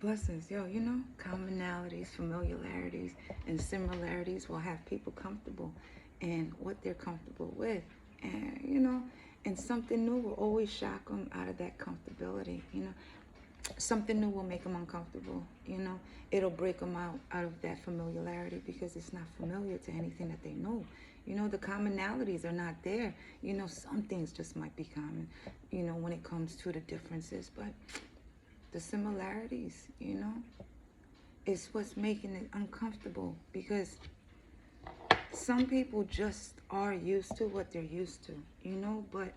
Blessings, yo, you know, commonalities, familiarities, and similarities will have people comfortable in what they're comfortable with. And, you know, and something new will always shock them out of that comfortability, you know. Something new will make them uncomfortable, you know. It'll break them out of that familiarity because it's not familiar to anything that they know. You know, the commonalities are not there. You know, some things just might be common, you know, when it comes to the differences, but the similarities, you know, is what's making it uncomfortable because some people just are used to what they're used to, you know, but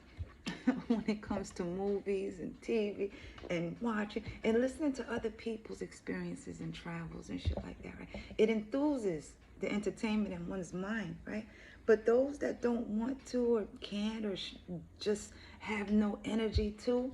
when it comes to movies and TV and watching and listening to other people's experiences and travels and shit like that, right? It enthuses the entertainment in one's mind, right? But those that don't want to or can't or just have no energy to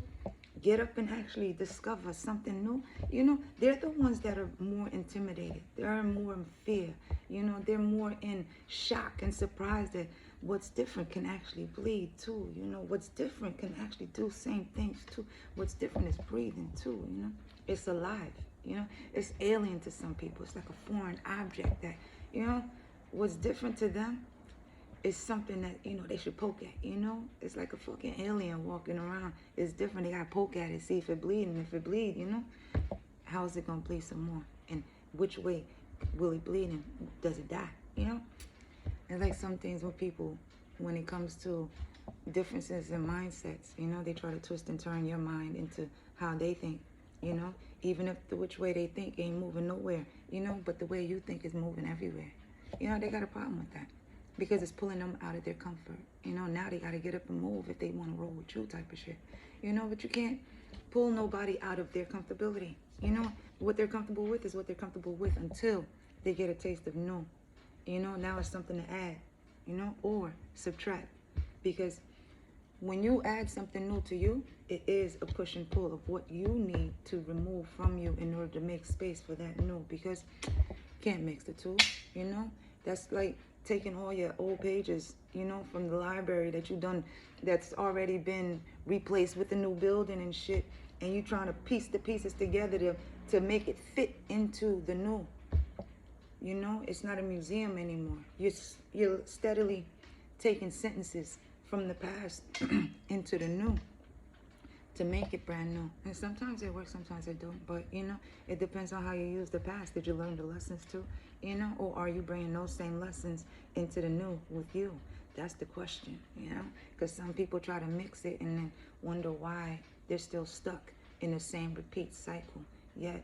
get up and actually discover something new, you know, they're the ones that are more intimidated. They're more in fear, you know, they're more in shock and surprise that what's different can actually bleed too, you know, what's different can actually do same things too. What's different is breathing too, you know, it's alive, you know, it's alien to some people. It's like a foreign object that, you know, what's different to them is something that, you know, they should poke at, you know? It's like a fucking alien walking around. It's different. They gotta poke at it, see if it bleeds. And if it bleeds, you know, how is it gonna bleed some more? And which way will it bleed and does it die, you know? It's like some things with people, when it comes to differences in mindsets, you know, they try to twist and turn your mind into how they think, you know? Even if the which way they think ain't moving nowhere, you know, but the way you think is moving everywhere. You know, they got a problem with that. Because it's pulling them out of their comfort. You know, now they got to get up and move if they want to roll with you type of shit. You know, but you can't pull nobody out of their comfortability. You know, what they're comfortable with is what they're comfortable with until they get a taste of new. You know, now it's something to add, you know, or subtract. Because when you add something new to you, it is a push and pull of what you need to remove from you in order to make space for that new. Because you can't mix the two, you know. That's like taking all your old pages, you know, from the library that you done, that's already been replaced with a new building and shit, and you trying to piece the pieces together to make it fit into the new. You know, it's not a museum anymore. You're steadily taking sentences from the past into the new to make it brand new. And sometimes it works, sometimes it don't. But, you know, it depends on how you use the past. Did you learn the lessons too? You know, or are you bringing those same lessons into the new with you? That's the question, you know? Because some people try to mix it and then wonder why they're still stuck in the same repeat cycle. Yet,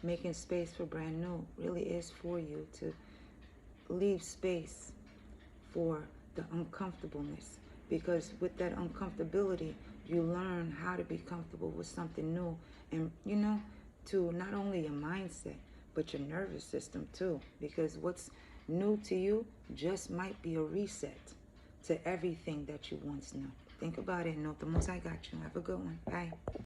making space for brand new really is for you to leave space for the uncomfortableness. Because with that uncomfortability, you learn how to be comfortable with something new. And, you know, to not only your mindset, but your nervous system too. Because what's new to you just might be a reset to everything that you once knew. Think about it. Know the most I got you. Have a good one. Bye.